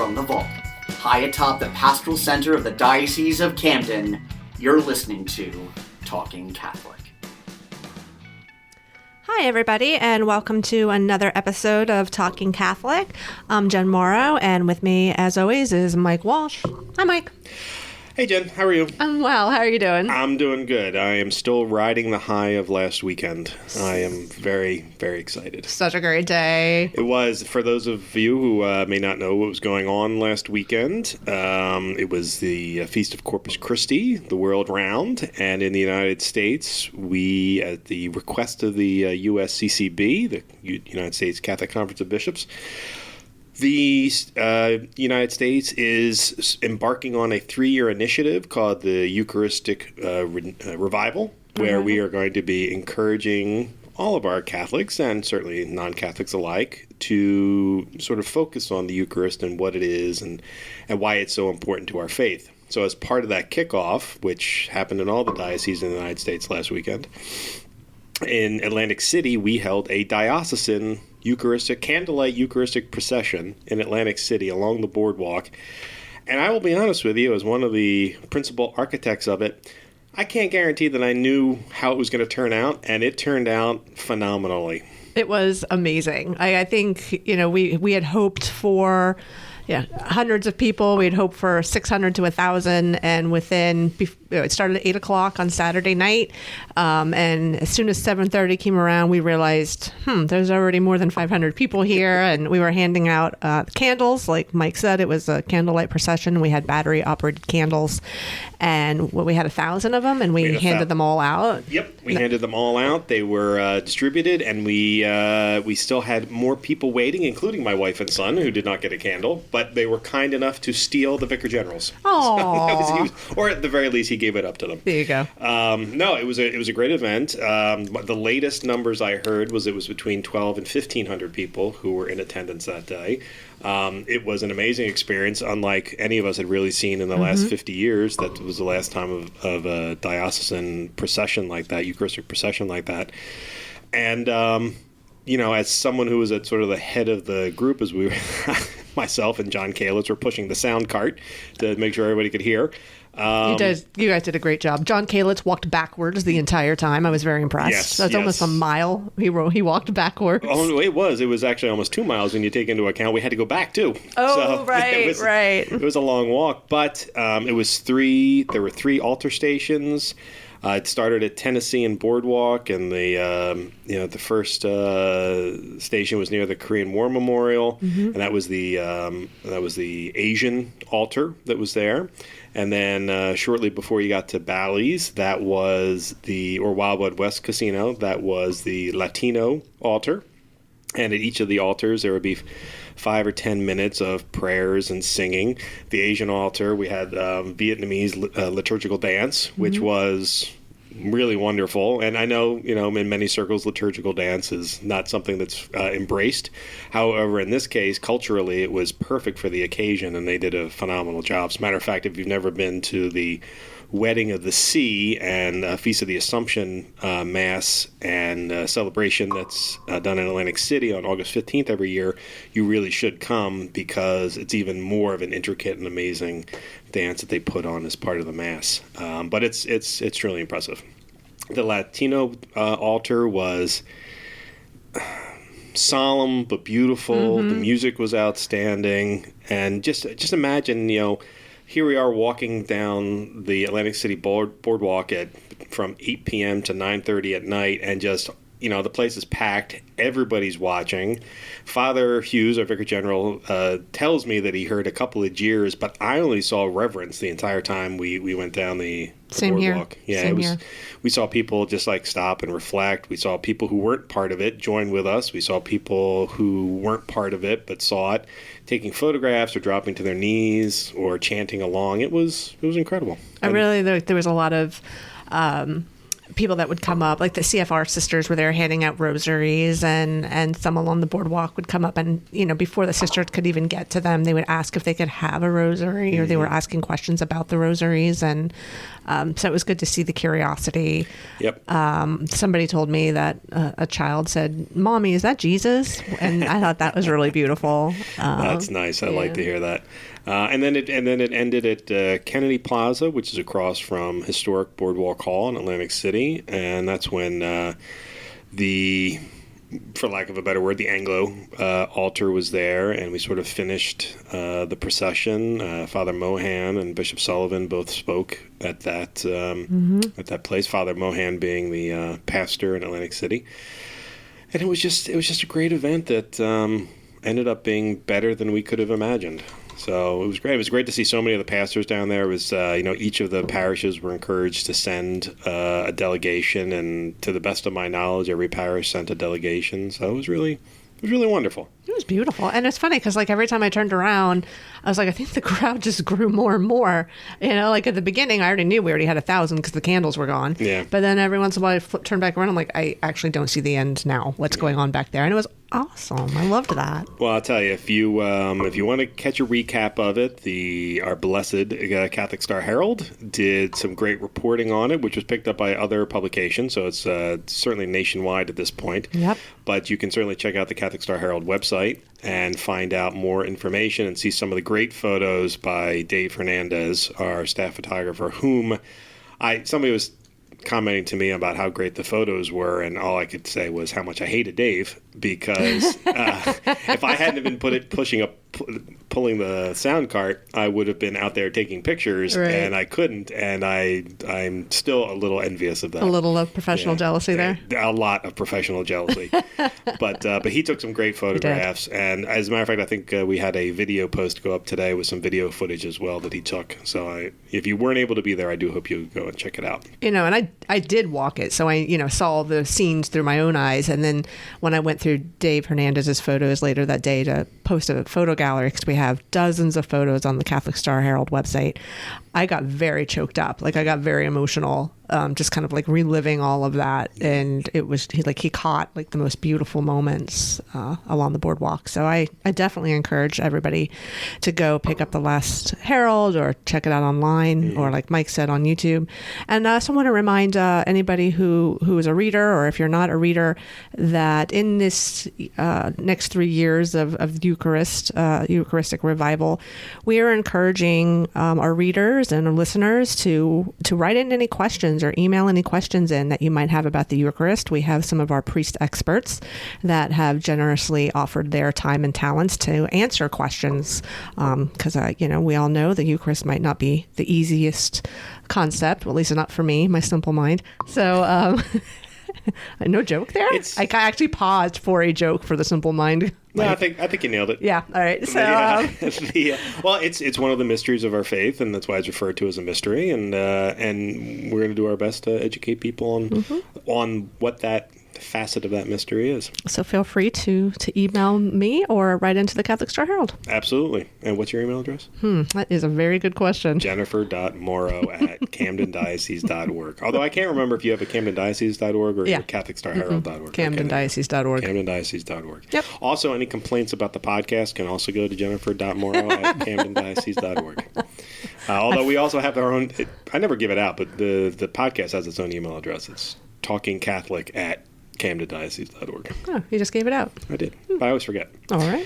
from the vault, high atop the pastoral center of the Diocese of Camden, you're listening to Talking Catholic. Hi, everybody, and welcome to another episode of Talking Catholic. I'm Jen Mauro, and with me, as always, is Mike Walsh. Hi, Mike. Hey, Jen. How are you? I'm well. How are you doing? I'm doing good. I am still riding the high of last weekend. I am very, very excited. Such a great day. It was. For those of you who may not know what was going on last weekend, it was the Feast of Corpus Christi, the world round. And in the United States, we, at the request of the USCCB, the United States Catholic Conference of Bishops, the United States is embarking on a 3-year initiative called the Eucharistic Revival, where we are going to be encouraging all of our Catholics, and certainly non-Catholics alike, to sort of focus on the Eucharist and what it is and why it's so important to our faith. So as part of that kickoff, which happened in all the dioceses in the United States last weekend, in Atlantic City, we held a diocesan candlelight Eucharistic procession in Atlantic City along the boardwalk. And I will be honest with you, as one of the principal architects of it, I can't guarantee that I knew how it was going to turn out, and it turned out phenomenally. It was amazing. I think, we had hoped for hundreds of people. We'd hoped for 600 to 1,000, and it started at 8 o'clock on Saturday night. And as soon as 7:30 came around, we realized, there's already more than 500 people here. And we were handing out candles. Like Mike said, it was a candlelight procession. We had battery operated candles, and we had 1,000 of them, and we handed them all out. Yep, we handed them all out. They were distributed, and we still had more people waiting, including my wife and son, who did not get a candle. But they were kind enough to steal the Vicar General's. Oh, or at the very least, he gave it up to them. There you go. No, it was a great event. The latest numbers I heard was it was between 1,200 and 1,500 people who were in attendance that day. It was an amazing experience, unlike any of us had really seen in the last 50 years. That was the last time of a diocesan procession like that, Eucharistic procession like that. And as someone who was at sort of the head of the group, as we were, myself and John Kalitz were pushing the sound cart to make sure everybody could hear. You guys did a great job. John Kalitz walked backwards the entire time. I was very impressed. Yes, That's almost a mile. He walked backwards. Oh, it was actually almost 2 miles when you take into account we had to go back too. Oh, so right. It was a long walk, but there were 3 altar stations. It started at Tennessee and Boardwalk, and the first station was near the Korean War Memorial, and that was the Asian altar that was there. And then shortly before you got to Bally's, that was or Wild Wild West Casino, that was the Latino altar. And at each of the altars, there would be 5 or 10 minutes of prayers and singing. The Asian altar, we had Vietnamese liturgical dance, which was really wonderful. And I know, in many circles, liturgical dance is not something that's embraced. However, in this case, culturally, it was perfect for the occasion, and they did a phenomenal job. As a matter of fact, if you've never been to the Wedding of the Sea and Feast of the Assumption Mass and celebration that's done in Atlantic City on August 15th every year, you really should come, because it's even more of an intricate and amazing dance that they put on as part of the Mass. But it's really impressive. The Latino altar was solemn but beautiful. The music was outstanding, and just imagine, here we are walking down the Atlantic City boardwalk from 8 p.m. to 9:30 at night, and just, the place is packed. Everybody's watching. Father Hughes, our Vicar General, tells me that he heard a couple of jeers, but I only saw reverence the entire time we went down the boardwalk. Here. Yeah, Same here. We saw people just stop and reflect. We saw people who weren't part of it join with us. We saw people who weren't part of it but saw it, taking photographs or dropping to their knees or chanting along. It was incredible. There was a lot of people that would come up, like the CFR sisters were there handing out rosaries, and some along the boardwalk would come up, and before the sisters could even get to them, they would ask if they could have a rosary, or they were asking questions about the rosaries, and so it was good to see the curiosity. Yep. Somebody told me that a child said, "Mommy, is that Jesus?" And I thought that was really beautiful. That's nice. I like to hear that. And then it ended at Kennedy Plaza, which is across from historic Boardwalk Hall in Atlantic City, and that's when for lack of a better word, the Anglo altar was there, and we sort of finished the procession. Father Mohan and Bishop Sullivan both spoke at that place. Father Mohan being the pastor in Atlantic City, and it was just a great event that ended up being better than we could have imagined. So it was great. It was great to see so many of the pastors down there. It was, each of the parishes were encouraged to send a delegation, and to the best of my knowledge, every parish sent a delegation. So it was really wonderful. It was beautiful. And it's funny because, every time I turned around, I was like, I think the crowd just grew more and more. At the beginning, I already knew we already had 1,000 because the candles were gone. Yeah. But then every once in a while, I turned back around. I'm like, I actually don't see the end now. What's going on back there? And it was awesome. I loved that. Well, I'll tell you, if you want to catch a recap of it, our blessed Catholic Star Herald did some great reporting on it, which was picked up by other publications. So it's certainly nationwide at this point. Yep. But you can certainly check out the Catholic Star Herald website and find out more information and see some of the great photos by Dave Hernandez, our staff photographer, whom somebody was commenting to me about how great the photos were, and all I could say was how much I hated Dave, because if I hadn't been pulling the sound cart, I would have been out there taking pictures, right. And I couldn't, and I'm still a little envious of that. A little of professional jealousy there? A lot of professional jealousy. But he took some great photographs, and as a matter of fact, I think we had a video post go up today with some video footage as well that he took. So if you weren't able to be there, I do hope you go and check it out. And I did walk it, so I saw the scenes through my own eyes, and then when I went through Dave Hernandez's photos later that day to post a photo gallery, because we have dozens of photos on the Catholic Star Herald website, I got very choked up. I got very emotional, just kind of reliving all of that. And it was he caught the most beautiful moments along the boardwalk. So I definitely encourage everybody to go pick up the last Herald or check it out online, or like Mike said, on YouTube. And I also want to remind anybody who is a reader, or if you're not a reader, that in this next 3 years of Eucharistic revival, we are encouraging our readers and our listeners to write in any questions or email any questions in that you might have about the Eucharist. We have some of our priest experts that have generously offered their time and talents to answer questions, because we all know the Eucharist might not be the easiest concept, well, at least not for me, my simple mind. So no joke there. I actually paused for a joke for the simple mind. No, I think you nailed it. Yeah. All right. So, well, it's one of the mysteries of our faith, and that's why it's referred to as a mystery. And we're going to do our best to educate people on what that facet of that mystery is. So feel free to email me or write into the Catholic Star Herald. Absolutely. And what's your email address? That is a very good question. Jennifer.Mauro@CamdenDiocese.org. Although I can't remember if you have a CamdenDiocese.org or CatholicStarHerald.org. CamdenDiocese.org. CamdenDiocese.org. Yep. Also, any complaints about the podcast can also go to Jennifer.Mauro@CamdenDiocese.org. Although we also have our own, I never give it out, but the podcast has its own email address. It's talkingcatholic@CamdenDiocese.org. Oh, you just gave it out. I did. I always forget. All right.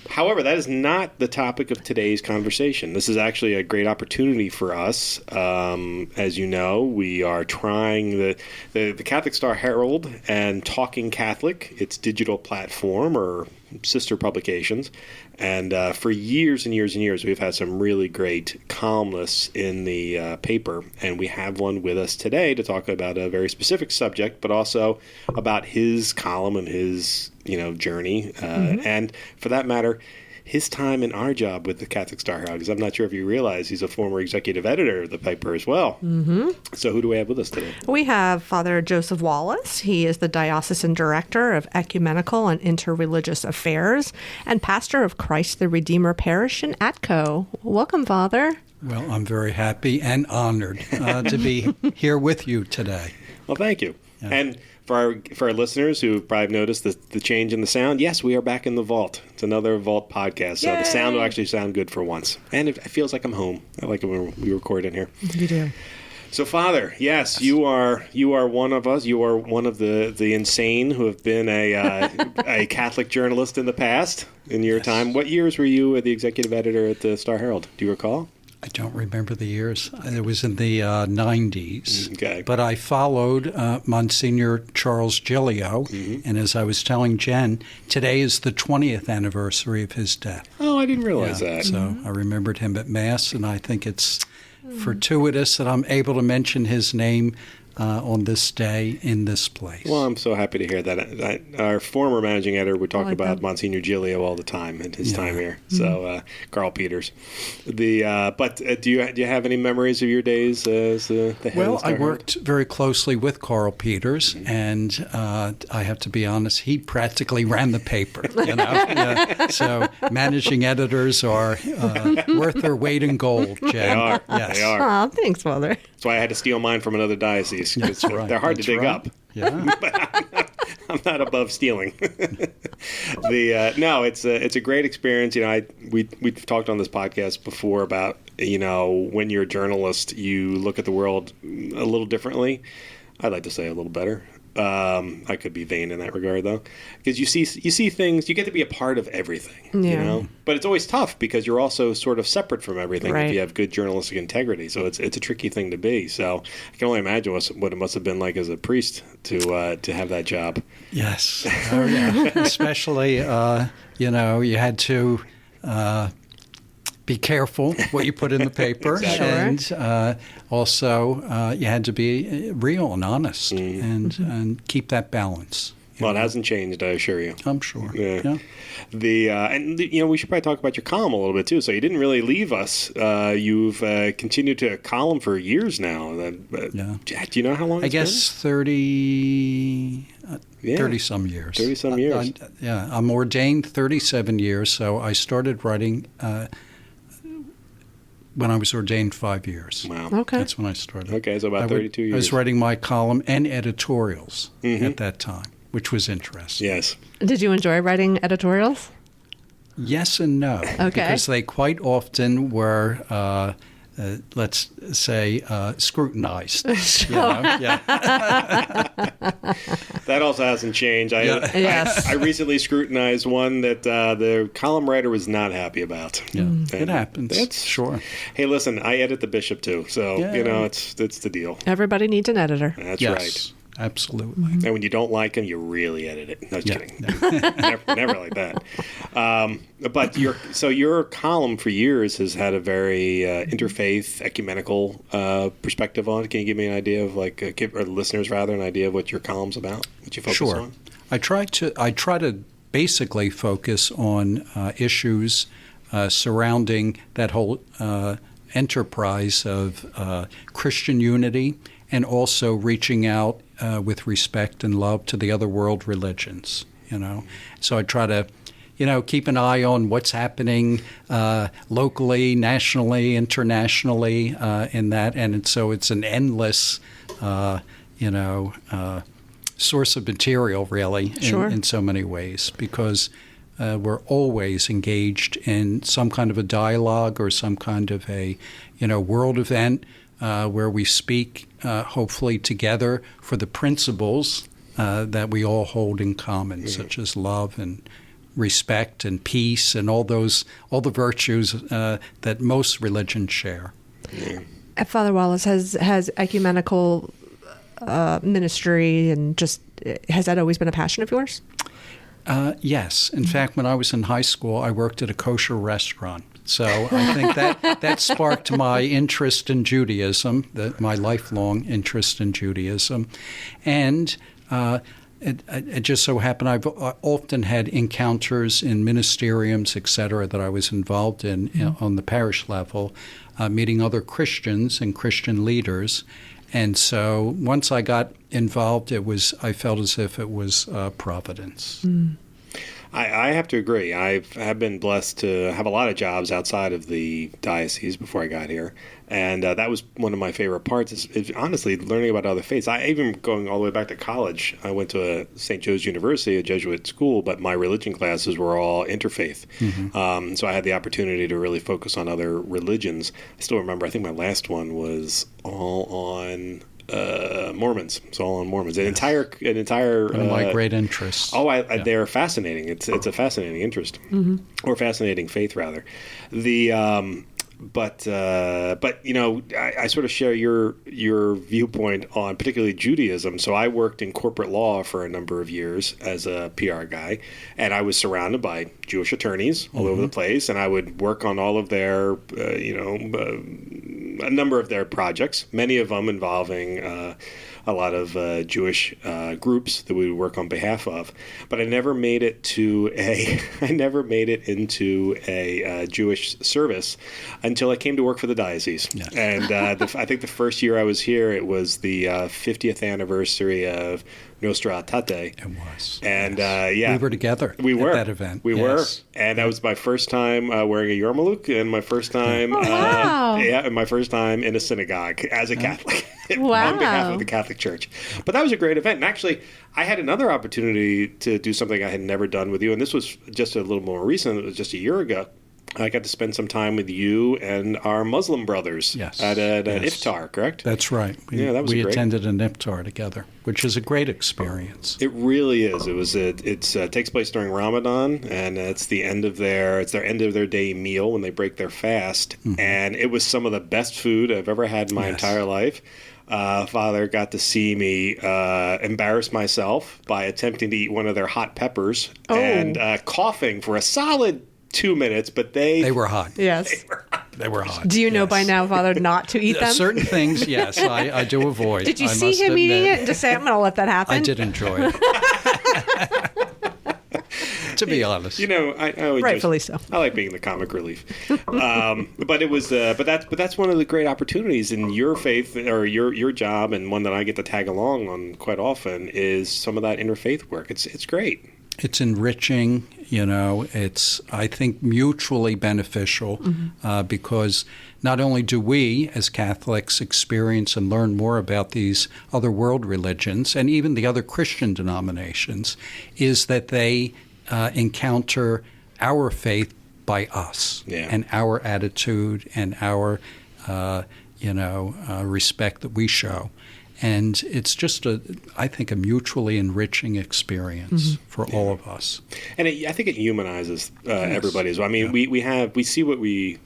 However, that is not the topic of today's conversation. This is actually a great opportunity for us. As you know, we are trying the Catholic Star Herald and Talking Catholic, its digital platform or sister publications. And for years and years and years, we've had some really great columnists in the paper. And we have one with us today to talk about a very specific subject, but also about his column and his journey. And for that matter, his time in our job with the Catholic Star Herald, because I'm not sure if you realize he's a former executive editor of the paper as well. So who do we have with us today? We have Father Joseph Wallace. He is the Diocesan Director of Ecumenical and Inter-religious Affairs and pastor of Christ the Redeemer Parish in Atco. Welcome, Father. Well, I'm very happy and honored to be here with you today. Well, thank you. Yeah. And for our listeners who probably noticed the change in the sound, yes, we are back in the vault. It's another vault podcast, so the sound will actually sound good for once. And it feels like I'm home. I like it when we record in here. You do. So, Father, yes, you are one of us. You are one of the insane who have been a Catholic journalist in the past in your time. What years were you the executive editor at the Star Herald? Do you recall? I don't remember the years. It was in the 90s. Okay. But I followed Monsignor Charles Giglio, and as I was telling Jen, today is the 20th anniversary of his death. Oh, I didn't realize that. So I remembered him at Mass, and I think it's fortuitous that I'm able to mention his name on this day in this place. Well, I'm so happy to hear that. Our former managing editor would talk about Monsignor Giglio all the time and his time here. So, Carl Peters. But do you have any memories of your days as the head of the Star I worked very closely with Carl Peters, and I have to be honest, he practically ran the paper. So managing editors are worth their weight in gold, Jen. They are. Yes. They are. Aw, thanks, Father. That's why I had to steal mine from another diocese. That's right. They're hard to dig up. Yeah. But I'm not above stealing. No, it's a great experience. We've talked on this podcast before about when you're a journalist, you look at the world a little differently. I'd like to say a little better. I could be vain in that regard, though, because you see things. You get to be a part of everything, But it's always tough because you're also sort of separate from everything if you have good journalistic integrity. So it's a tricky thing to be. So I can only imagine what it must have been like as a priest to have that job. Yes. Oh, yeah. Especially, you had to be careful what you put in the paper, and also you had to be real and honest and keep that balance. Well, it hasn't changed, I assure you. I'm sure. Yeah. We should probably talk about your column a little bit too. So you didn't really leave us. You've continued to column for years now. Do you know how long? I guess 30 some years. 30 some years. I'm ordained 37 years. So I started writing when I was ordained 5 years. Wow. Okay. That's when I started. Okay, so about 32 years. I was writing my column and editorials at that time, which was interesting. Yes. Did you enjoy writing editorials? Yes and no. Okay. Because they quite often were, let's say, scrutinized. That also hasn't changed. Yes. I recently scrutinized one that the column writer was not happy about. Yeah, it happens. Sure. Hey, listen, I edit the bishop too, so it's the deal. Everybody needs an editor. That's right. Absolutely. And when you don't like him, you really edit it. No, just kidding. Never like that. But your column for years has had a very interfaith, ecumenical perspective on it. Can you give me an idea of give our listeners rather an idea of what your column's about? What you focus on? I try to basically focus on issues surrounding that whole enterprise of Christian unity, and also reaching out with respect and love to the other world religions, So I try to, keep an eye on what's happening locally, nationally, internationally in that. And so it's an endless, source of material, really, in so many ways, because we're always engaged in some kind of a dialogue or some kind of a, world event where we speak, hopefully together, for the principles that we all hold in common, such as love and respect and peace and all the virtues that most religions share. Father Wallace, has ecumenical ministry and has that always been a passion of yours? Yes. In fact, when I was in high school, I worked at a kosher restaurant. So I think that sparked my interest in Judaism, my lifelong interest in Judaism. And it just so happened I've often had encounters in ministeriums, et cetera, that I was involved in on the parish level, meeting other Christians and Christian leaders. And so once I got involved, I felt as if it was providence. I have to agree. I've been blessed to have a lot of jobs outside of the diocese before I got here. And that was one of my favorite parts is honestly learning about other faiths. I even going all the way back to college, I went to St. Joe's University, a Jesuit school, but my religion classes were all interfaith. Mm-hmm. So I had the opportunity to really focus on other religions. I still remember, I think my last one was all on Mormons. It's all on Mormons. An entire one of my great interests. They're fascinating. It's a fascinating interest, or fascinating faith rather. But you know, I sort of share your viewpoint on particularly Judaism. So I worked in corporate law for a number of years as a PR guy, and I was surrounded by Jewish attorneys all over the place, and I would work on all of their, a number of their projects, many of them involving a lot of Jewish groups that we would work on behalf of. But I never made it into a Jewish service until I came to work for the diocese. Yes. And I think the first year I was here, it was the 50th anniversary of Nostra Aetate. It was. And we were together at that event. We were. And that was my first time wearing a yarmulke, and my first time my first time in a synagogue as a Catholic on behalf of the Catholic Church. But that was a great event. And actually, I had another opportunity to do something I had never done with you, and this was just a little more recent. It was just a year ago. I got to spend some time with you and our Muslim brothers at an iftar, correct? That's right. We attended an iftar together, which is a great experience. It really is. It takes place during Ramadan, and it's their end of their day meal when they break their fast. Mm-hmm. And it was some of the best food I've ever had in my entire life. Father got to see me embarrass myself by attempting to eat one of their hot peppers and coughing for a solid 2 minutes, but they were hot. Yes. They were hot. Do you know by now, Father, not to eat them? Certain things, yes, I do avoid. Did you see him eating it and just say, I'm going to let that happen? I did enjoy it. To be honest, I rightfully so. I like being the comic relief, but it was, but that's one of the great opportunities in your faith or your job, and one that I get to tag along on quite often is some of that interfaith work. It's great. It's enriching. It's, I think, mutually beneficial because not only do we as Catholics experience and learn more about these other world religions and even the other Christian denominations, is that they encounter our faith by us and our attitude and our, respect that we show. And it's just I think, a mutually enriching experience for all of us. And I think it humanizes everybody as well. I mean, we see what we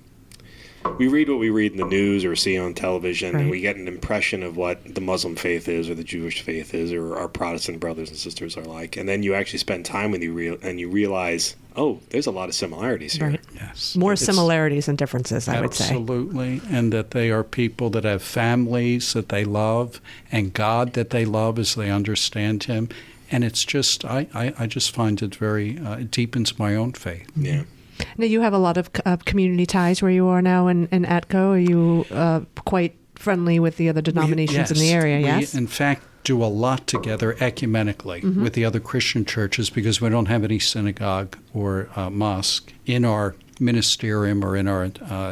read what we read in the news or see on television, and we get an impression of what the Muslim faith is or the Jewish faith is or our Protestant brothers and sisters are like. And then you actually spend time with you and you realize, there's a lot of similarities here. Right. Yes. More similarities than differences, I would say. Absolutely. And that they are people that have families that they love and God that they love as they understand Him. And it's just, I just find it very, it deepens my own faith. Yeah. Now, you have a lot of community ties where you are now in Atco. Are you quite friendly with the other denominations in the area, yes? We, in fact, do a lot together ecumenically with the other Christian churches because we don't have any synagogue or mosque in our ministerium or in our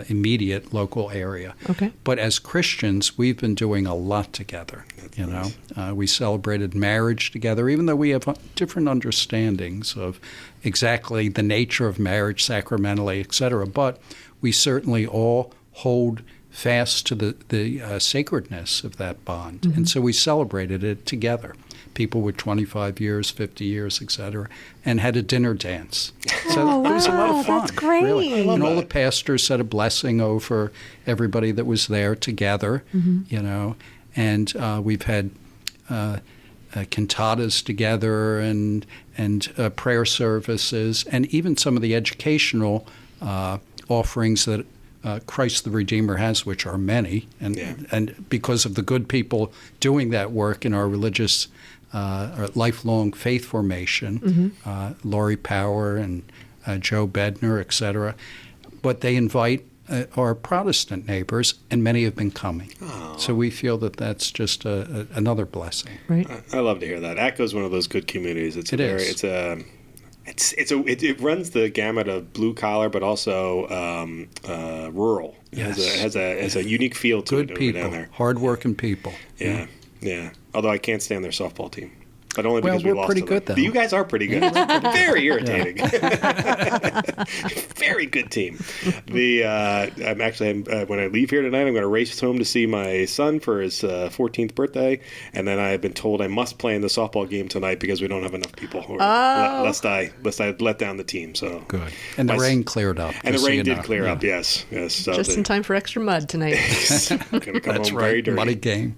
immediate local area. Okay. But as Christians, we've been doing a lot together. Nice. We celebrated marriage together, even though we have different understandings of exactly the nature of marriage sacramentally, etc. But we certainly all hold fast to the sacredness of that bond. Mm-hmm. And so we celebrated it together. People with 25 years, 50 years, etc., and had a dinner dance. So it was a lot of fun. That's great. Really. And all the pastors said a blessing over everybody that was there together, and we've had cantatas together and prayer services, and even some of the educational offerings that Christ the Redeemer has, which are many, and because of the good people doing that work in our religious lifelong faith formation, Laurie Power and Joe Bednar, etc. But they invite our Protestant neighbors, and many have been coming. Oh. So we feel that that's just another blessing. Right. I love to hear that. Atco is one of those good communities. It's It runs the gamut of blue collar, but also rural. Yes. It has a unique feel to Good it people, over down there. hardworking people. Yeah. Although I can't stand their softball team. But only because we we're lost pretty to them. good, though. You guys are pretty good. Very irritating. Very good team. I'm actually when I leave here tonight, I'm going to race home to see my son for his 14th birthday, and then I've been told I must play in the softball game tonight because we don't have enough people, lest I let down the team. So good. And the rain cleared up. And the rain did clear up. Yes. So just in time for extra mud tonight. Going to come That's home right. very dirty. Muddy game.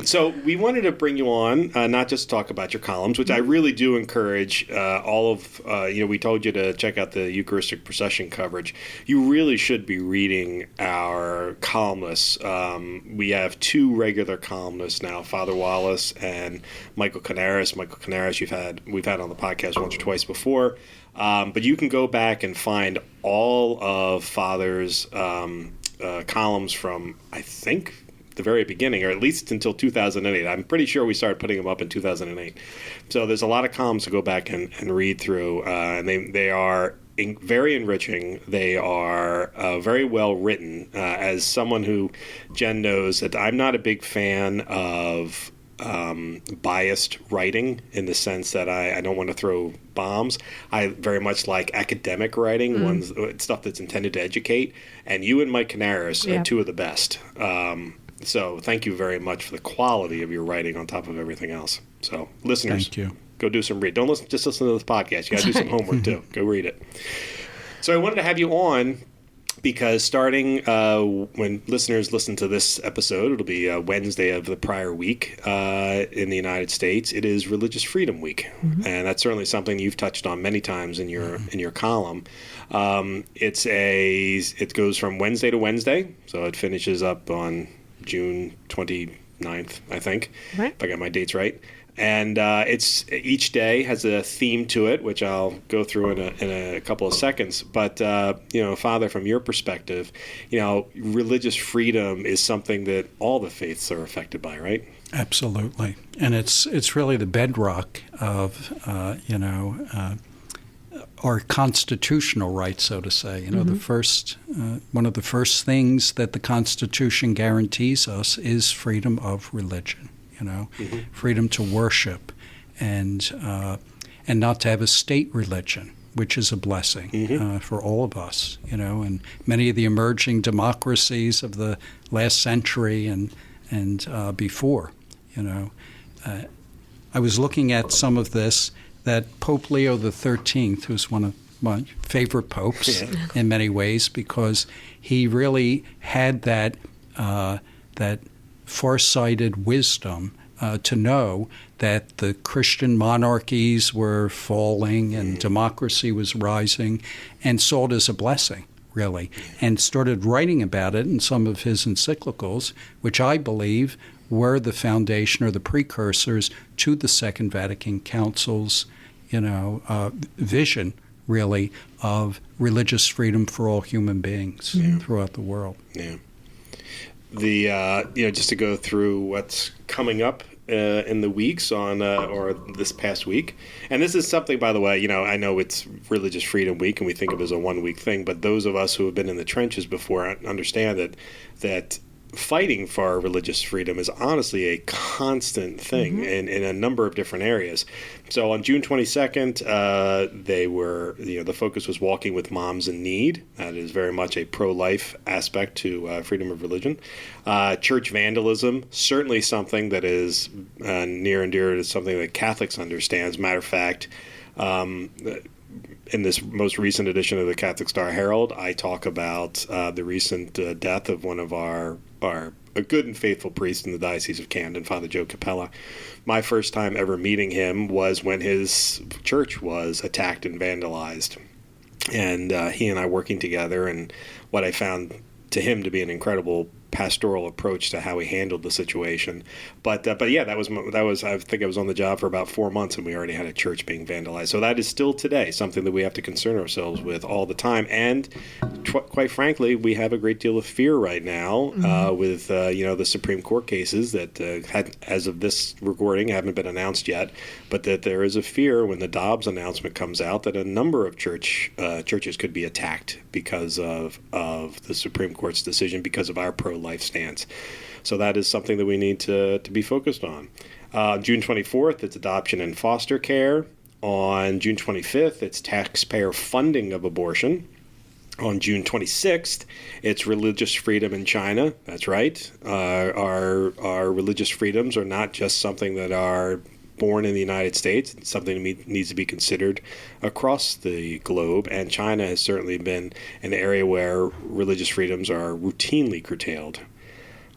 So we wanted to bring you on, not just talk about your columns, which I really do encourage all of, we told you to check out the Eucharistic procession coverage. You really should be reading our columnists. We have 2 regular columnists now, Father Wallace and Michael Canaris. Michael Canaris we've had on the podcast once or twice before. But you can go back and find all of Father's columns from, I think, the very beginning, or at least until 2008. I'm pretty sure we started putting them up in 2008. So there's a lot of columns to go back and read through, and they are very enriching. They are very well written. As someone who Jen knows that I'm not a big fan of biased writing, in the sense that I don't want to throw bombs. I very much like academic writing, stuff that's intended to educate. And you and Mike Canaris are 2 of the best. So thank you very much for the quality of your writing on top of everything else. So listeners, thank you. Go do some read. Don't just listen to this podcast. You got to do some homework too. Go read it. So I wanted to have you on because starting when listeners listen to this episode, it'll be Wednesday of the prior week in the United States. It is Religious Freedom Week, and that's certainly something you've touched on many times in your column. It goes from Wednesday to Wednesday, so it finishes up on June 29th, I think, right, if I got my dates right. And it's each day has a theme to it, which I'll go through in a couple of seconds. But Father, from your perspective, religious freedom is something that all the faiths are affected by, right? Absolutely, and it's really the bedrock of our constitutional rights, so to say. The first one of the first things that the Constitution guarantees us is freedom of religion. Freedom to worship, and not to have a state religion, which is a blessing for all of us. And many of the emerging democracies of the last century and before. I was looking at some of this, that Pope Leo XIII, who's one of my favorite popes in many ways, because he really had that far-sighted wisdom to know that the Christian monarchies were falling and democracy was rising, and saw it as a blessing, really, and started writing about it in some of his encyclicals, which I believe were the foundation or the precursors to the Second Vatican Council's vision, really, of religious freedom for all human beings throughout the world. Yeah. Just to go through what's coming up in the weeks or this past week, and this is something, by the way, I know it's Religious Freedom Week and we think of it as a 1-week thing, but those of us who have been in the trenches before understand that fighting for our religious freedom is honestly a constant thing in a number of different areas. So on June 22nd, the focus was walking with moms in need. That is very much a pro-life aspect to freedom of religion. Church vandalism, certainly something that is near and dear to something that Catholics understand. As a matter of fact, in this most recent edition of the Catholic Star Herald, I talk about the recent death of one of a good and faithful priest in the Diocese of Camden, Father Joe Capella. My first time ever meeting him was when his church was attacked and vandalized. And he and I working together, and what I found to him to be an incredible pastoral approach to how we handled the situation. But yeah, that was I think I was on the job for about 4 months, and we already had a church being vandalized. So that is still today something that we have to concern ourselves with all the time. And quite frankly, we have a great deal of fear right now with the Supreme Court cases that had, as of this recording, haven't been announced yet, but that there is a fear when the Dobbs announcement comes out that a number of churches could be attacked because of the Supreme Court's decision, because of our pro-life stance. So that is something that we need to be focused on. June 24th, it's adoption and foster care. On June 25th, it's taxpayer funding of abortion. On June 26th, it's religious freedom in China. That's right. Our religious freedoms are not just something that are born in the United States. It's something that needs to be considered across the globe. And China has certainly been an area where religious freedoms are routinely curtailed.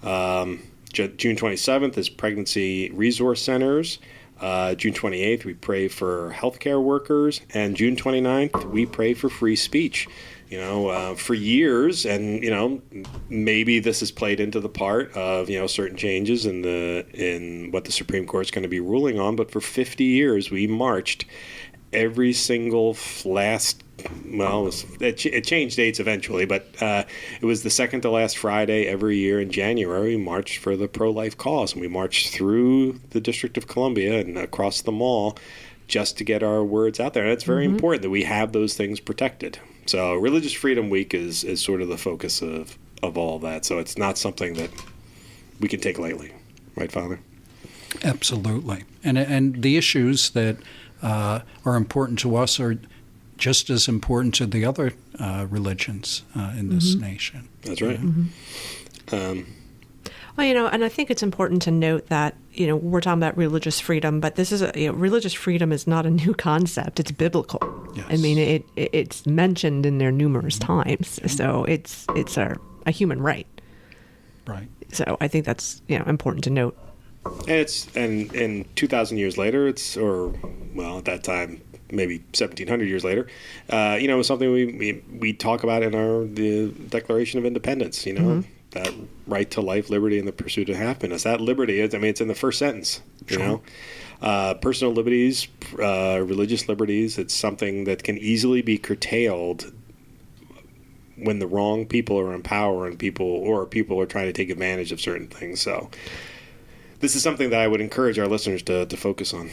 June 27th is pregnancy resource centers. June 28th, we pray for healthcare workers. And June 29th, we pray for free speech. For years, and maybe this has played into the part of certain changes in what the Supreme Court's going to be ruling on. But for 50 years, we marched every single last. Well, it changed dates eventually, but it was the second to last Friday every year in January. We marched for the pro-life cause, and we marched through the District of Columbia and across the mall just to get our words out there. And it's very important that we have those things protected. So Religious Freedom Week is sort of the focus of all that. So it's not something that we can take lightly. Right, Father? Absolutely. And the issues that are important to us are just as important to the other religions in this nation. That's right. Well, and I think it's important to note that, we're talking about religious freedom, but this is religious freedom is not a new concept. It's biblical. Yes. I mean, it's mentioned in there numerous times. So it's a human right. Right. So I think that's, important to note. And 2,000 years later, at that time, maybe 1,700 years later, it was something we talk about in the Declaration of Independence, that right to life, liberty, and the pursuit of happiness. That liberty it's in the first sentence, Sure. Personal liberties, religious liberties, it's something that can easily be curtailed when the wrong people are in power and people are trying to take advantage of certain things. So this is something that I would encourage our listeners to focus on.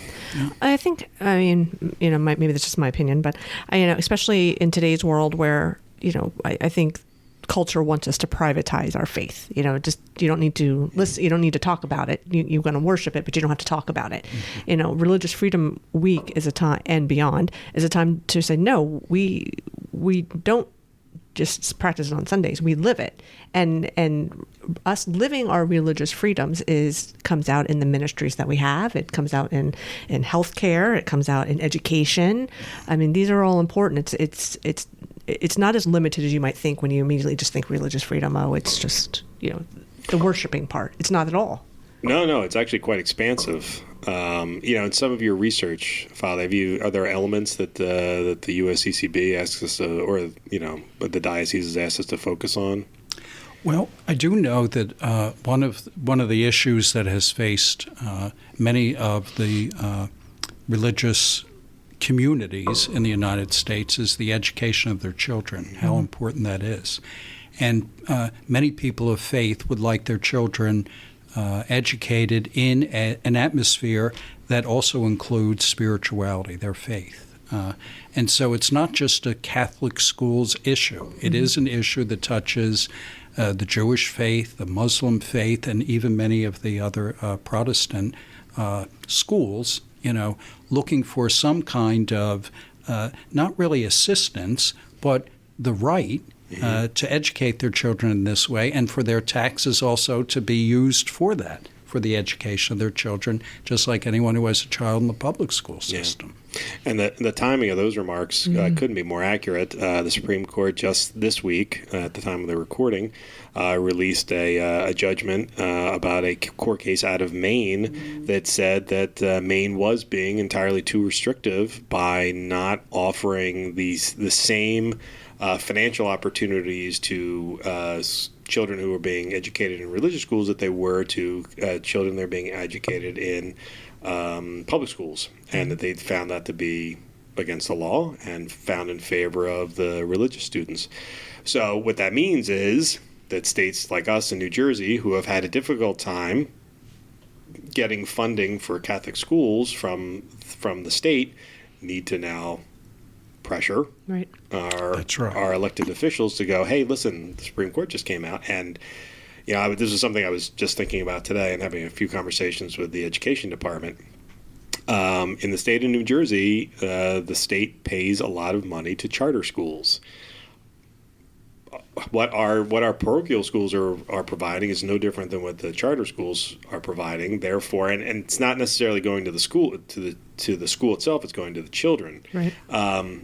I think, maybe that's just my opinion, but especially in today's world where, I think culture wants us to privatize our faith. You don't need to listen. You don't need to talk about it. You're going to worship it, but you don't have to talk about it. Religious Freedom Week is a time, and beyond, is a time to say, no, we don't just practice it on Sundays. We live it, and us living our religious freedoms comes out in the ministries that we have. It comes out in healthcare. It comes out in education. I mean, these are all important. It's not as limited as you might think when you immediately just think religious freedom. Oh, it's just the worshiping part. It's not at all. No, it's actually quite expansive. In some of your research, Father, are there elements that the USCCB asks us to, or the diocese has asked us to focus on? Well, I do know that one of the issues that has faced many of the religious communities in the United States is the education of their children, how important that is. And many people of faith would like their children educated in an atmosphere that also includes spirituality, their faith. And so it's not just a Catholic schools issue. It is an issue that touches the Jewish faith, the Muslim faith, and even many of the other Protestant schools, looking for some kind of not really assistance, but the right to educate their children in this way, and for their taxes also to be used for that, for the education of their children, just like anyone who has a child in the public school system. Yeah. And the timing of those remarks couldn't be more accurate. The Supreme Court just this week, at the time of the recording, released a judgment about a court case out of Maine that said that Maine was being entirely too restrictive by not offering the same financial opportunities to children who were being educated in religious schools that they were to children that are being educated in public schools, and that they found that to be against the law and found in favor of the religious students. So what that means is that states like us in New Jersey, who have had a difficult time getting funding for Catholic schools from the state, need to now pressure our elected officials to go, hey, listen, the Supreme Court just came out, and this is something I was just thinking about today and having a few conversations with the education department. In the state of New Jersey, the state pays a lot of money to charter schools. What our parochial schools are providing is no different than what the charter schools are providing. Therefore, and it's not necessarily going to the school to the school itself. It's going to the children, right,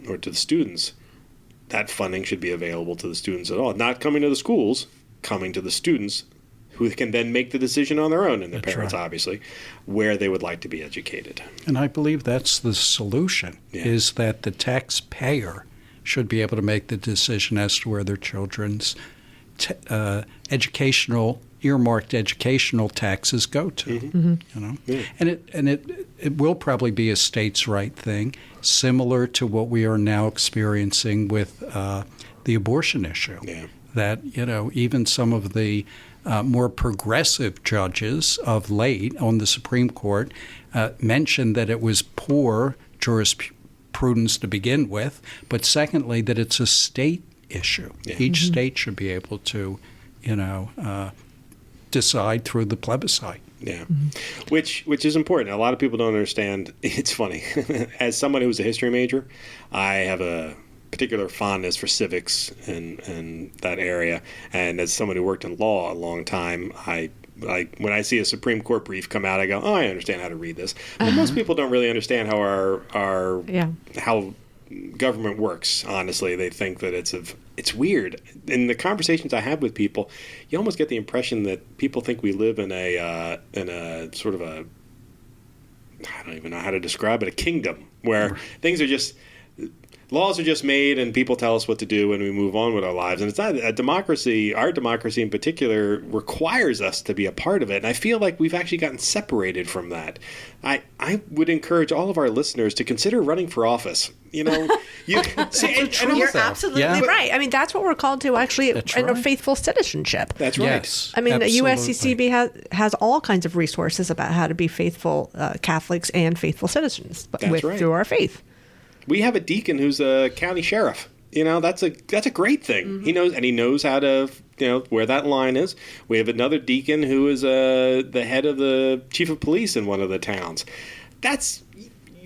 or to the students. That funding should be available to the students at all. Not coming to the schools, coming to the students, who can then make the decision on their own, and their parents, obviously, where they would like to be educated. And I believe that's the solution, is that the taxpayer should be able to make the decision as to where their children's earmarked educational taxes go to. Mm-hmm. And it will probably be a states' right thing, similar to what we are now experiencing with the abortion issue. That even some of the more progressive judges of late on the Supreme Court mentioned that it was poor jurisprudence to begin with, but secondly, that it's a state issue. Each state should be able to, decide through the plebiscite. Which is important. A lot of people don't understand. It's funny. As someone who's a history major, I have a particular fondness for civics and that area. And as someone who worked in law a long time, when I see a Supreme Court brief come out, I go, oh, I understand how to read this. But most people don't really understand how how government works. Honestly, they think that it's weird. In the conversations I have with people, you almost get the impression that people think we live in a sort of a, I don't even know how to describe it, a kingdom where things are just, laws are just made and people tell us what to do and we move on with our lives. And it's not a democracy. Our democracy in particular requires us to be a part of it. And I feel like we've actually gotten separated from that. I would encourage all of our listeners to consider running for office. You're absolutely right. I mean, that's what we're called to, actually, in a faithful citizenship. That's right. Yes, I mean, the absolutely. USCCB has all kinds of resources about how to be faithful Catholics and faithful citizens through our faith. We have a deacon who's a county sheriff. That's a great thing. Mm-hmm. He knows how to, where that line is. We have another deacon who is the head of the chief of police in one of the towns.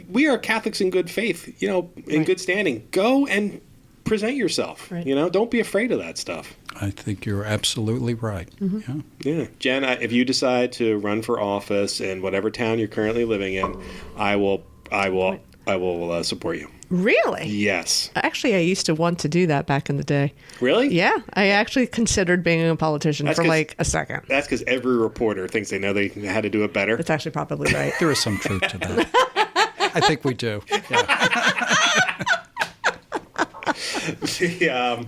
We are Catholics in good faith, in good standing. Go and present yourself. Right. Don't be afraid of that stuff. I think you're absolutely right. Mm-hmm. Yeah. Jen, if you decide to run for office in whatever town you're currently living in, I will support you. Really? Yes. Actually, I used to want to do that back in the day. Really? Yeah. I actually considered being a politician for like a second. That's because every reporter thinks they know how to do it better. That's actually probably right. There is some truth to that. I think we do. Yeah.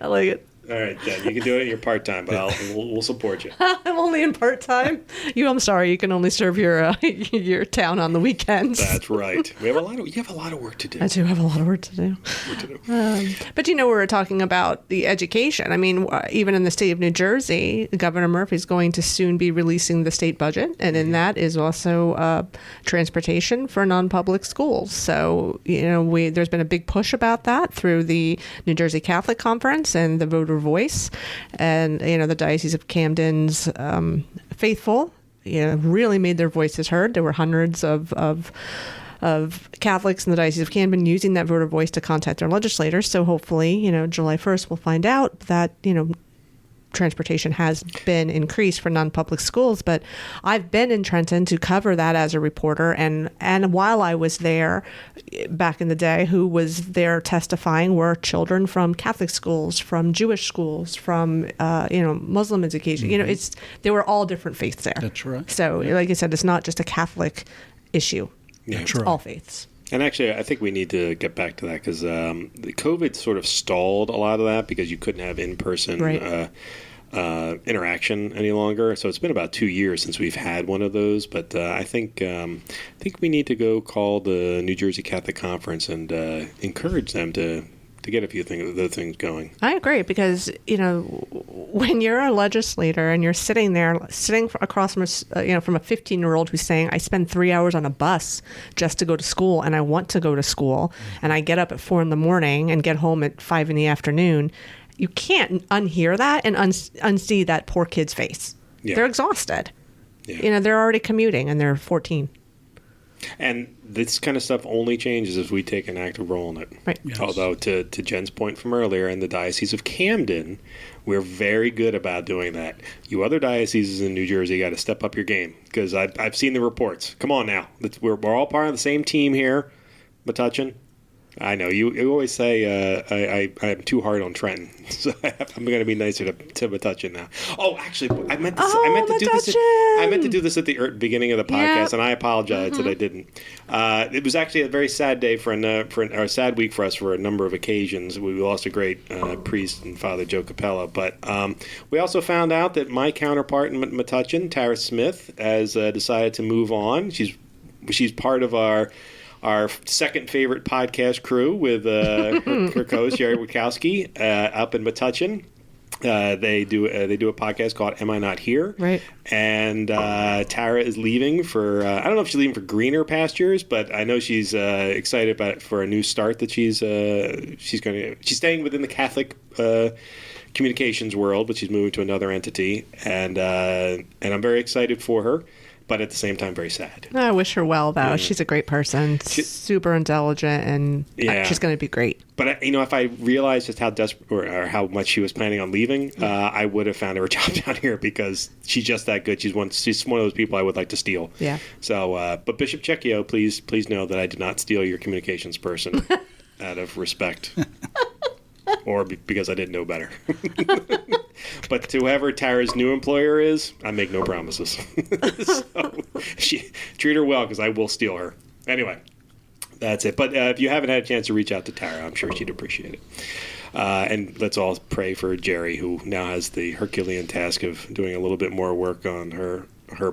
I like it. All right, Jen, you can do it in your part-time, but we'll support you. I'm only in part-time. I'm sorry, you can only serve your town on the weekends. That's right. You have a lot of work to do. I do have a lot of work to do. But we were talking about the education. I mean, even in the state of New Jersey, Governor Murphy is going to soon be releasing the state budget, and in that is also transportation for non-public schools. So, there's been a big push about that through the New Jersey Catholic Conference and the Voter Voice, and the Diocese of Camden's faithful really made their voices heard. There were hundreds of Catholics in the Diocese of Camden using that voter voice to contact their legislators. So hopefully, July 1st, we'll find out that transportation has been increased for non-public schools. But I've been in Trenton to cover that as a reporter, and while I was there back in the day, who was there testifying were children from Catholic schools, from Jewish schools, from Muslim education. Mm-hmm. They were all different faiths there. That's right. So like I said, it's not just a Catholic issue. Yeah. It's all faiths. And actually, I think we need to get back to that because the COVID sort of stalled a lot of that because you couldn't have in-person interaction any longer. So it's been about 2 years since we've had one of those. But I think we need to go call the New Jersey Catholic Conference and encourage them to get a few those things going. I agree, because when you're a legislator and you're sitting across from from a 15-year-old who's saying, I spend 3 hours on a bus just to go to school, and I want to go to school, and I get up at 4 a.m. and get home at 5 p.m. You can't unhear that and unsee that poor kid's face. Yeah. They're exhausted. Yeah. They're already commuting and they're 14. And this kind of stuff only changes if we take an active role in it. Right. Yes. Although, to Jen's point from earlier, in the Diocese of Camden, we're very good about doing that. You other dioceses in New Jersey got to step up your game, because I've seen the reports. Come on now. We're all part of the same team here. Metuchen. I know you always say I'm too hard on Trenton, so I'm going to be nicer to Metuchen now. Oh, actually, I meant to do this at the beginning of the podcast, and I apologize that I didn't. It was actually a very sad day for a sad week for us for a number of occasions. We lost a great priest and Father Joe Capella, but we also found out that my counterpart in Metuchen, Tara Smith, has decided to move on. She's part of our second favorite podcast crew with her co-host Jerry Witkowski up in Metuchen. They do a podcast called Am I Not Here? Right. And Tara is leaving for I don't know if she's leaving for greener pastures, but I know she's excited about it for a new start that she's staying within the Catholic communications world, but she's moving to another entity, and I'm very excited for her. But at the same time, very sad. I wish her well, though. She's a great person, super intelligent, and she's going to be great. But if I realized just how desperate or how much she was planning on leaving, I would have found her a job down here, because she's just that good. She's one of those people I would like to steal. Yeah. So, but Bishop Cecchio, please know that I did not steal your communications person out of respect. Or because I didn't know better. But to whoever Tara's new employer is, I make no promises. So treat her well, because I will steal her. Anyway, that's it. But if you haven't had a chance to reach out to Tara, I'm sure she'd appreciate it. And let's all pray for Jerry, who now has the Herculean task of doing a little bit more work on her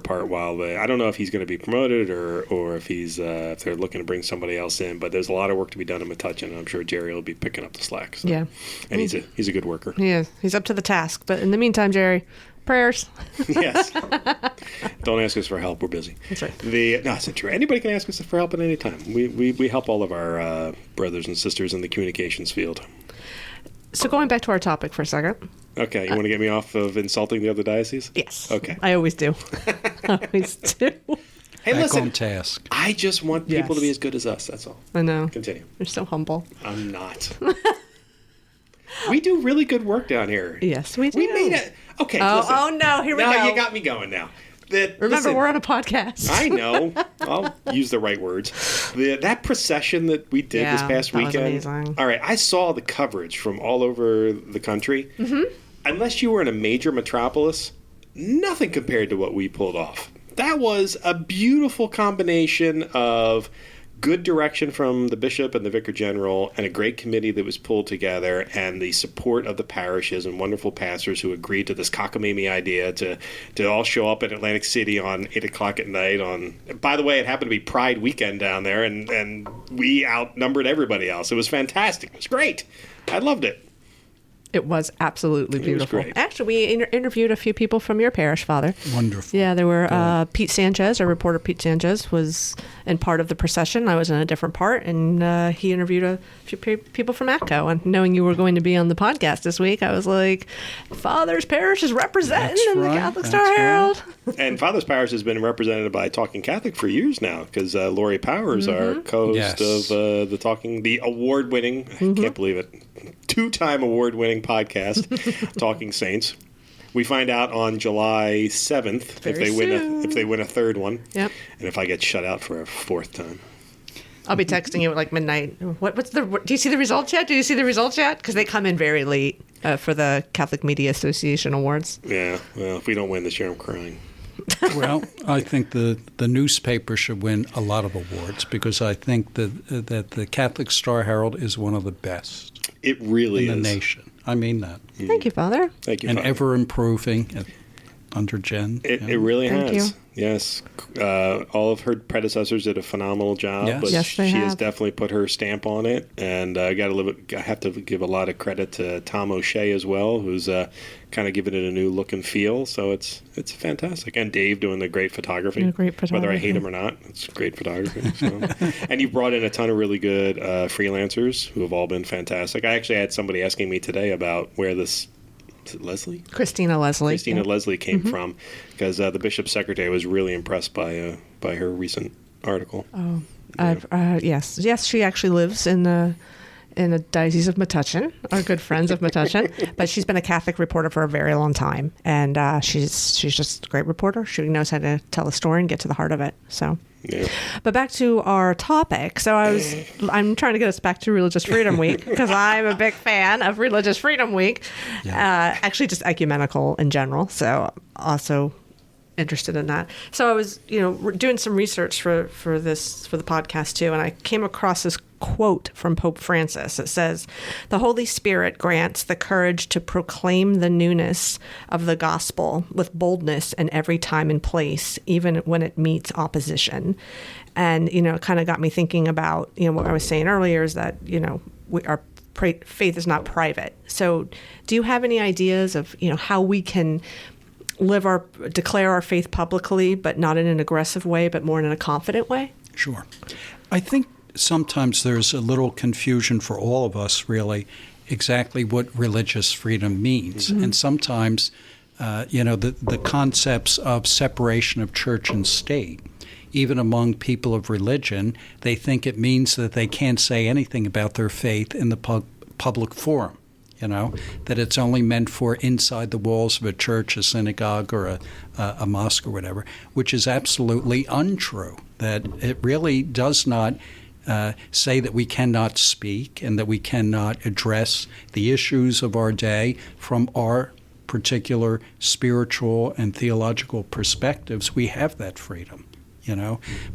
part, while I don't know if he's going to be promoted or if if they're looking to bring somebody else in, but there's a lot of work to be done in Metuchen, and I'm sure Jerry will be picking up the slack. So. Yeah. And he's a good worker. He is. He's up to the task. But in the meantime, Jerry, prayers. Yes. Don't ask us for help. We're busy. That's right. No, that's not true. Anybody can ask us for help at any time. We help all of our brothers and sisters in the communications field. So going back to our topic for a second. Okay, you want to get me off of insulting the other diocese? Yes. Okay. I always do. Always do. Hey, back listen. on task. I just want people to be as good as us. That's all. I know. Continue. You're so humble. I'm not. We do really good work down here. Yes, we do. We made it. Okay. Oh no! Here we go. Now you got me going now. Remember, we're on a podcast. I know. I'll use the right words. That procession that we did this past weekend. Was amazing. All right, I saw the coverage from all over the country. Mm-hmm. Unless you were in a major metropolis, nothing compared to what we pulled off. That was a beautiful combination of good direction from the bishop and the vicar general, and a great committee that was pulled together, and the support of the parishes and wonderful pastors who agreed to this cockamamie idea to all show up in Atlantic City on 8 o'clock at night. By the way, it happened to be Pride weekend down there, and we outnumbered everybody else. It was fantastic. It was great. I loved it. It was absolutely beautiful. Actually, we interviewed a few people from your parish, Father. Wonderful. Yeah, there were Pete Sanchez, our reporter Pete Sanchez, was in part of the procession. I was in a different part, and he interviewed a few people from Atco. And knowing you were going to be on the podcast this week, I was like, Father's parish is representing in the Catholic Star Herald. And Father's parish has been represented by Talking Catholic for years now, because Lori Powers, our co-host of the award-winning, I can't believe it, 2-time award-winning podcast, Talking Saints. We find out on July 7th if they win a third one. Yep. And if I get shut out for a fourth time. I'll be texting you at like midnight. Do you see the results yet? Because they come in very late for the Catholic Media Association Awards. Yeah. Well, if we don't win this year, I'm crying. Well, I think the newspaper should win a lot of awards, because I think that the Catholic Star Herald is one of the best. It really in is. the nation. I mean that. Thank you, Father. Thank you, And Father. ever improving under Jen. It really Thank has. you. Yes. All of her predecessors did a phenomenal job, Yes. but Yes, they she has have. definitely put her stamp on it. And I have to give a lot of credit to Tom O'Shea as well, who's kind of given it a new look and feel. So it's fantastic. And Dave doing the great photography. Yeah, great Whether I hate photography. him or not, it's great photography. So. And you brought in a ton of really good freelancers who have all been fantastic. I actually had somebody asking me today about where this... Is it Leslie? Christina Leslie. Christina Yeah. Leslie came from, because the bishop's secretary was really impressed by her recent article. Oh, yes. She actually lives in the Diocese of Metuchen, our good friends of Metuchen. But she's been a Catholic reporter for a very long time, and she's just a great reporter. She knows how to tell a story and get to the heart of it. So. Yeah. But back to our topic. So I'm trying to get us back to Religious Freedom Week because I'm a big fan of Religious Freedom Week. Actually, just ecumenical in general. So also interested in that. So I was, doing some research for the podcast too, and I came across this quote from Pope Francis. It says, "The Holy Spirit grants the courage to proclaim the newness of the gospel with boldness in every time and place, even when it meets opposition." And, it kind of got me thinking about, what I was saying earlier is that, our faith is not private. So do you have any ideas of, how we can declare our faith publicly, but not in an aggressive way, but more in a confident way? Sure. I think sometimes there's a little confusion for all of us, really, exactly what religious freedom means. Mm-hmm. And sometimes, the concepts of separation of church and state, even among people of religion, they think it means that they can't say anything about their faith in the public forum. That it's only meant for inside the walls of a church, a synagogue, or a mosque or whatever, which is absolutely untrue. That it really does not say that we cannot speak and that we cannot address the issues of our day from our particular spiritual and theological perspectives. We have that freedom,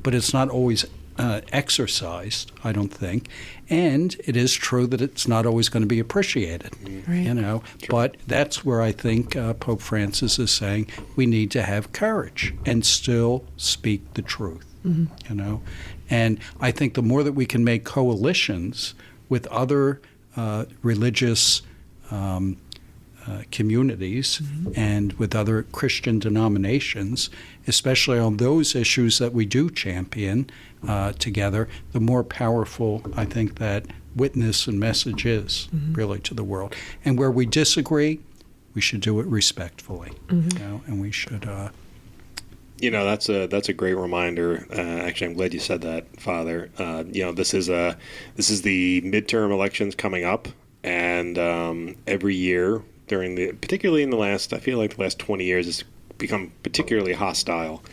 but it's not always exercised, I don't think. And it is true that it's not always going to be appreciated, Right. But that's where I think Pope Francis is saying we need to have courage and still speak the truth, And I think the more that we can make coalitions with other religious communities and with other Christian denominations, especially on those issues that we do champion together, the more powerful I think that witness and message is really to the world. And where we disagree, we should do it respectfully, and we should. That's a great reminder. Actually, I'm glad you said that, Father. This is the midterm elections coming up, and every year particularly in the last 20 years, it's become particularly hostile,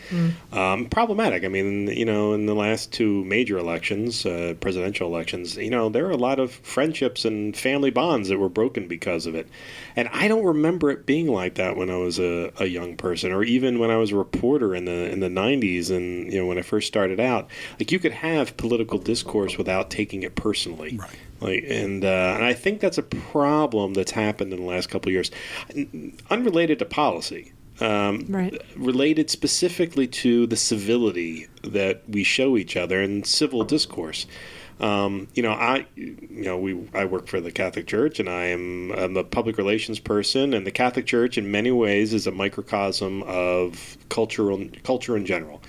problematic. I mean, in the last two major elections, presidential elections, there are a lot of friendships and family bonds that were broken because of it. And I don't remember it being like that when I was a young person, or even when I was a reporter in the 90s, and when I first started out. Like, you could have political discourse without taking it personally. Right. And I think that's a problem that's happened in the last couple of years, unrelated to policy. Right. Related specifically to the civility that we show each other in civil discourse. I work for the Catholic Church, and I'm a public relations person, and the Catholic Church in many ways is a microcosm of culture in general.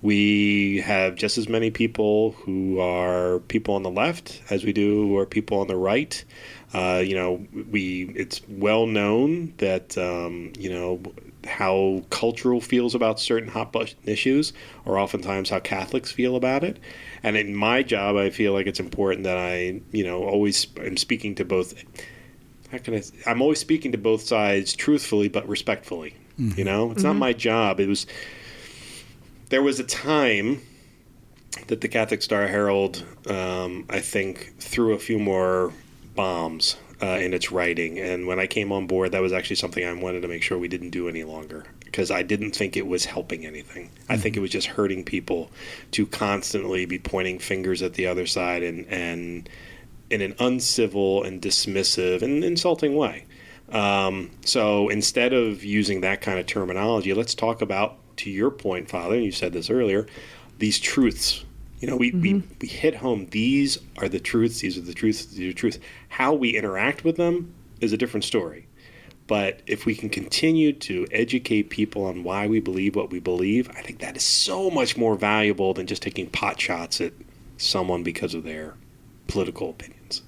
We have just as many people who are people on the left as we do who are people on the right. It's well known that how cultural feels about certain hot button issues, or oftentimes how Catholics feel about it. And in my job, I feel like it's important that I, always am speaking to both. I'm always speaking to both sides truthfully but respectfully. It's not my job. There was a time that the Catholic Star Herald, I think, threw a few more bombs in its writing. And when I came on board, that was actually something I wanted to make sure we didn't do any longer, because I didn't think it was helping anything. I think it was just hurting people to constantly be pointing fingers at the other side and in an uncivil and dismissive and insulting way. So instead of using that kind of terminology, let's talk about, to your point, Father, and you said this earlier, these truths. We hit home. These are the truths. These are the truths. These are the truths. How we interact with them is a different story. But if we can continue to educate people on why we believe what we believe, I think that is so much more valuable than just taking pot shots at someone because of their political opinions.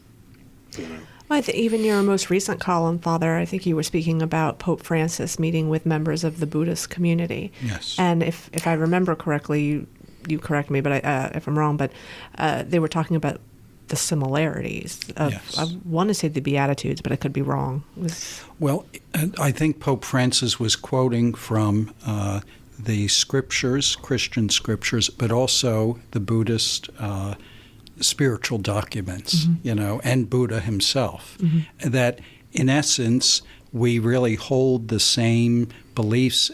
I think even your most recent column, Father, I think you were speaking about Pope Francis meeting with members of the Buddhist community. Yes. And if I remember correctly, you correct me, but if I'm wrong, but they were talking about the similarities of, yes. I want to say the Beatitudes, but I could be wrong. Well, I think Pope Francis was quoting from the scriptures, Christian scriptures, but also the Buddhist spiritual documents, and Buddha himself, that in essence, we really hold the same beliefs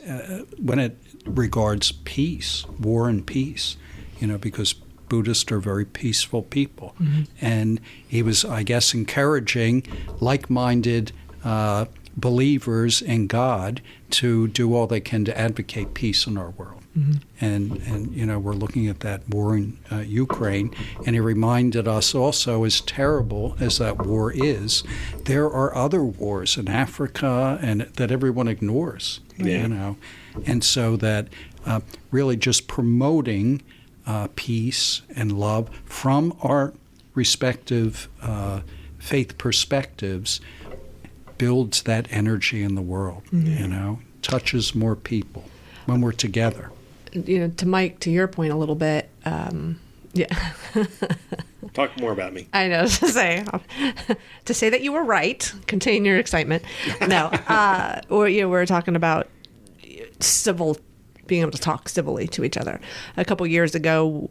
when it regards peace, war and peace, because Buddhists are very peaceful people. And he was, I guess, encouraging like-minded believers in God to do all they can to advocate peace in our world. And we're looking at that war in Ukraine, and he reminded us also, as terrible as that war is, there are other wars in Africa and that everyone ignores, And so that really just promoting peace and love from our respective faith perspectives builds that energy in the world, touches more people when we're together. To your point a little bit, yeah. Talk more about me. I know, to say that you were right, contain your excitement. No, we're talking about being able to talk civilly to each other. A couple years ago,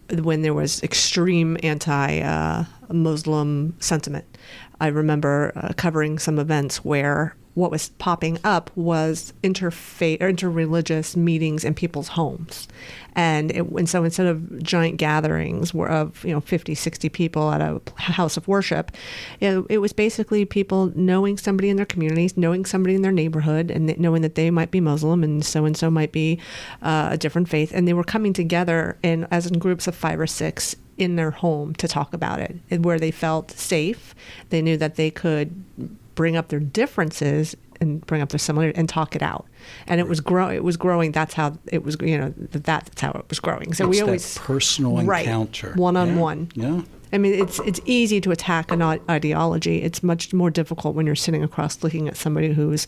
when there was extreme anti-Muslim sentiment, I remember covering some events where what was popping up was interfaith or interreligious meetings in people's homes. And so instead of giant gatherings of 50, 60 people at a house of worship, it was basically people knowing somebody in their communities, knowing somebody in their neighborhood, and knowing that they might be Muslim and so might be a different faith. And they were coming together as in groups of 5 or 6 in their home to talk about it, where they felt safe. They knew that they could bring up their differences and bring up their similarity and talk it out. And it was growing. That's how it was, that's how it was growing. So we always that personal encounter. One-on-one. Yeah. I mean, it's easy to attack an ideology. It's much more difficult when you're sitting across looking at somebody who's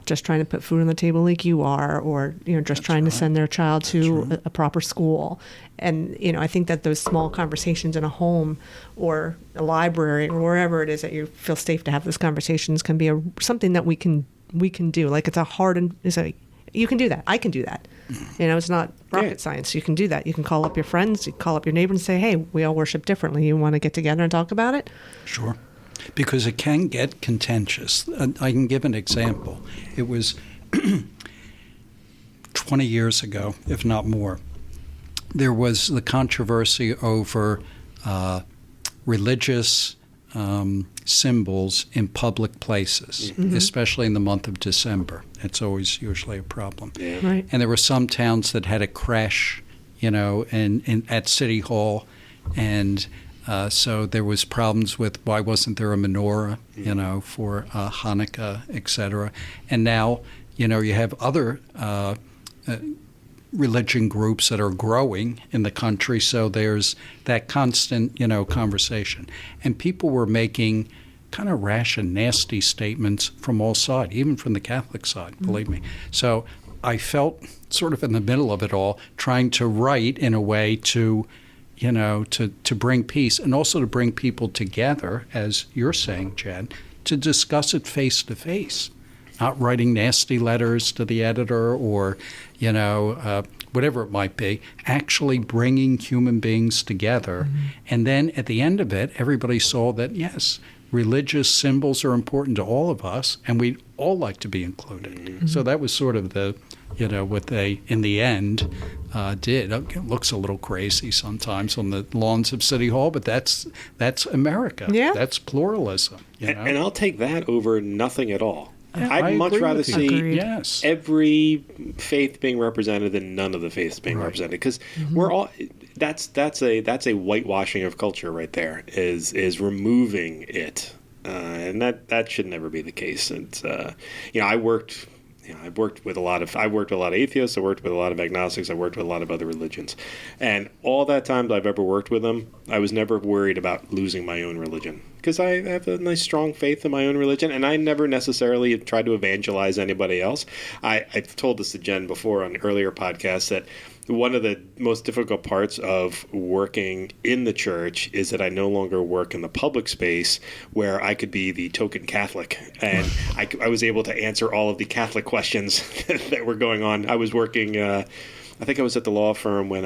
just trying to put food on the table like you are, or just trying to send their child to a proper school. And I think that those small conversations in a home or a library or wherever it is that you feel safe to have those conversations can be something that we can do. Like you can do that. I can do that. It's not rocket science. You can do that. You can call up your friends, you call up your neighbor and say, hey, we all worship differently. You want to get together and talk about it? Sure. Because it can get contentious. I can give an example. It was 20 years ago, if not more. There was the controversy over religious symbols in public places, especially in the month of December. It's always usually a problem. Yeah. Right. And there were some towns that had a creche, at City Hall, and so there was problems with why wasn't there a menorah, for Hanukkah, etc. And now, you have other religion groups that are growing in the country, so there's that constant, conversation. And people were making kind of rash and nasty statements from all sides, even from the Catholic side, believe me. So I felt sort of in the middle of it all, trying to write in a way to bring peace and also to bring people together, as you're saying, Jen, to discuss it face to face. Not writing nasty letters to the editor or, whatever it might be, actually bringing human beings together. And then at the end of it, everybody saw that, yes, religious symbols are important to all of us, and we'd all like to be included. So that was sort of the what they, in the end, did. It looks a little crazy sometimes on the lawns of City Hall, but that's America. Yeah. That's pluralism. And I'll take that over nothing at all. I I'd much agree rather with you. see Agreed. every faith being represented than none of the faiths being represented, because we're all that's a whitewashing of culture right there, is removing it, and that should never be the case. And I've worked with a lot of atheists. I worked with a lot of agnostics. I worked with a lot of other religions, and all that time I've ever worked with them, I was never worried about losing my own religion, because I have a nice strong faith in my own religion, and I never necessarily tried to evangelize anybody else. I've told this to Jen before on earlier podcasts that one of the most difficult parts of working in the church is that I no longer work in the public space where I could be the token Catholic, and I was able to answer all of the Catholic questions that were going on. I was working, I think I was at the law firm when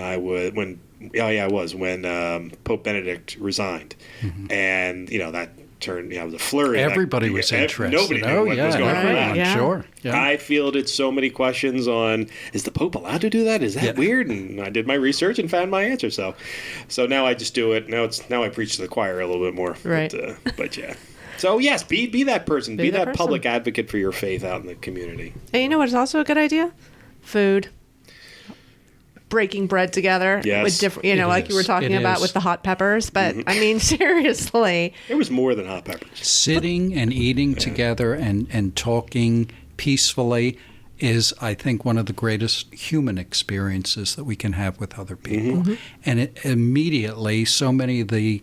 Pope Benedict resigned, and that turned, it was a flurry. Everybody was interested. Nobody knew what was going on. Right, yeah. Sure. Yeah. I fielded so many questions on, is the Pope allowed to do that? Is that weird? And I did my research and found my answer. So now I just do it. Now I preach to the choir a little bit more. Right. But yeah. So yes, be that person. Be that person. public advocate for your faith out in the community. And you know what's also a good idea? Food. Breaking bread together with different, like you were talking about with the hot peppers. But I mean, seriously, it was more than hot peppers. Sitting and eating together and talking peacefully is, I think, one of the greatest human experiences that we can have with other people. And it immediately, so many of the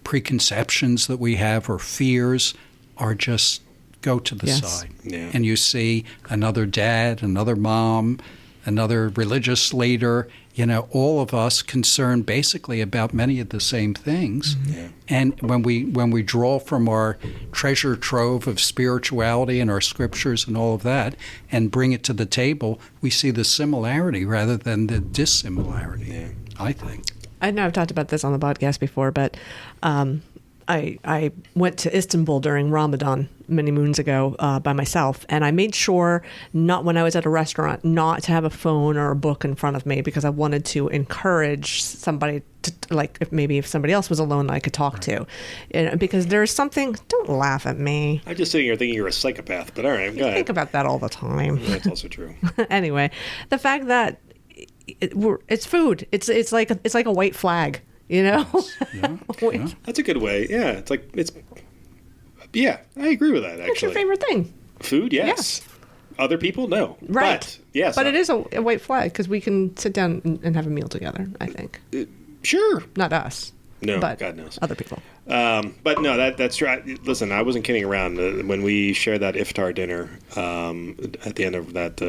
preconceptions that we have or fears are just go to the side. Yeah. And you see another dad, another mom, another religious leader, all of us concerned basically about many of the same things. Yeah. And when we draw from our treasure trove of spirituality and our scriptures and all of that and bring it to the table, we see the similarity rather than the dissimilarity, I think. I know I've talked about this on the podcast before, but I went to Istanbul during Ramadan many moons ago by myself, and I made sure not when I was at a restaurant not to have a phone or a book in front of me, because I wanted to encourage somebody to, like, if somebody else was alone I could talk to, because there's something. Don't laugh at me. I'm just sitting here thinking you're a psychopath, but all right, go ahead. Think about that all the time. That's also true. Anyway, the fact that it's food. It's like a white flag. Yeah. That's a good way. Yeah, I agree with that, actually. What's your favorite thing? Food, yes. Other people, no. Right. But, yes. But it is a white flag, because we can sit down and have a meal together, I think. Sure. Not us. No, but God knows. Other people. But no, that's true. Listen, I wasn't kidding around. When we shared that iftar dinner at the end of that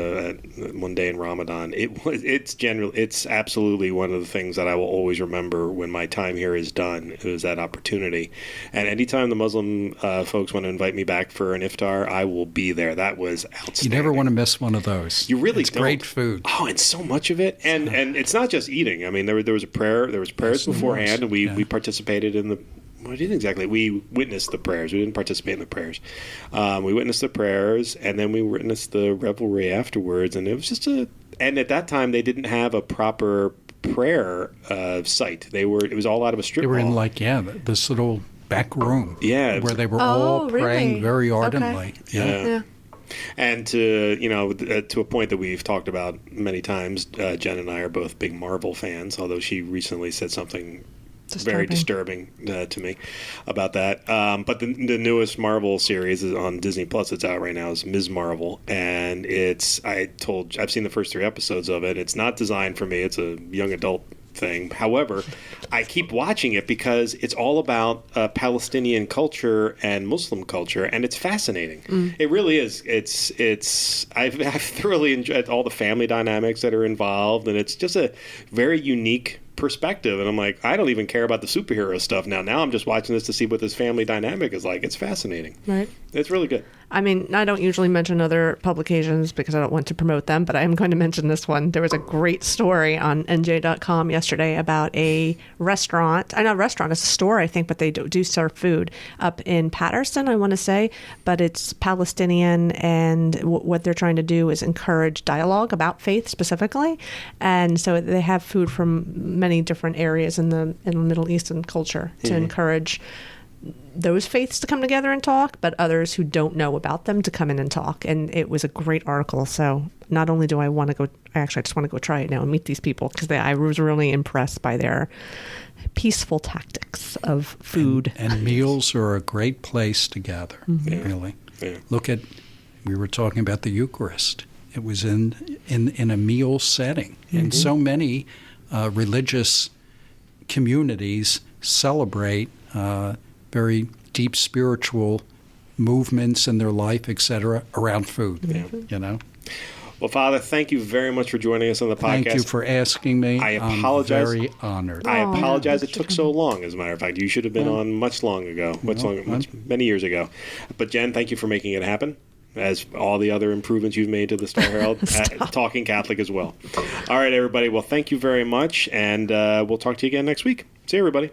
one day in Ramadan, it's absolutely one of the things that I will always remember when my time here is done. It was that opportunity, and anytime the Muslim folks want to invite me back for an iftar, I will be there. That was outstanding. You never want to miss one of those. You really it's don't. Great food. Oh, and so much of it, and it's not just eating. I mean, there was a prayer. There was prayers beforehand, and we participated in the. Well, I didn't exactly. We witnessed the prayers. We didn't participate in the prayers. We witnessed the prayers, and then we witnessed the revelry afterwards. And it was just and at that time, they didn't have a proper prayer site. It was all out of a strip mall. They were in this little back room. Yeah. Where they were all praying really? very ardently. Okay. Yeah. And to a point that we've talked about many times, Jen and I are both big Marvel fans, although she recently said something very disturbing to me about that. But the newest Marvel series is on Disney Plus. It's out right now. Is Ms. Marvel, and I've seen the first 3 episodes of it. It's not designed for me. It's a young adult thing. However, I keep watching it because it's all about Palestinian culture and Muslim culture, and it's fascinating. It really is. I've thoroughly enjoyed all the family dynamics that are involved, and it's just a very unique perspective. And I'm like, I don't even care about the superhero stuff now. Now I'm just watching this to see what this family dynamic is like. It's fascinating. Right. It's really good. I mean, I don't usually mention other publications because I don't want to promote them, but I am going to mention this one. There was a great story on NJ.com yesterday about a restaurant. I know restaurant, it's a store, I think, but they do serve food up in Patterson, I want to say, but it's Palestinian, and what they're trying to do is encourage dialogue about faith specifically. And so they have food from many different areas in the Middle Eastern culture to encourage those faiths to come together and talk, but others who don't know about them to come in and talk. And it was a great article. So not only do I want to go, I just want to go try it now and meet these people, because I was really impressed by their peaceful tactics of food. And meals are a great place to gather, really. Yeah. Look at, we were talking about the Eucharist. It was in a meal setting. And so many religious communities celebrate very deep spiritual movements in their life, etc., around food. You know. Well, Father, thank you very much for joining us on the podcast. Thank you for asking me. I apologize. I'm very honored. I apologize it took so long, as a matter of fact. You should have been on much many years ago. But Jen, thank you for making it happen, as all the other improvements you've made to the Star Herald, Talking Catholic as well. All right, everybody. Well, thank you very much, and we'll talk to you again next week. See you, everybody.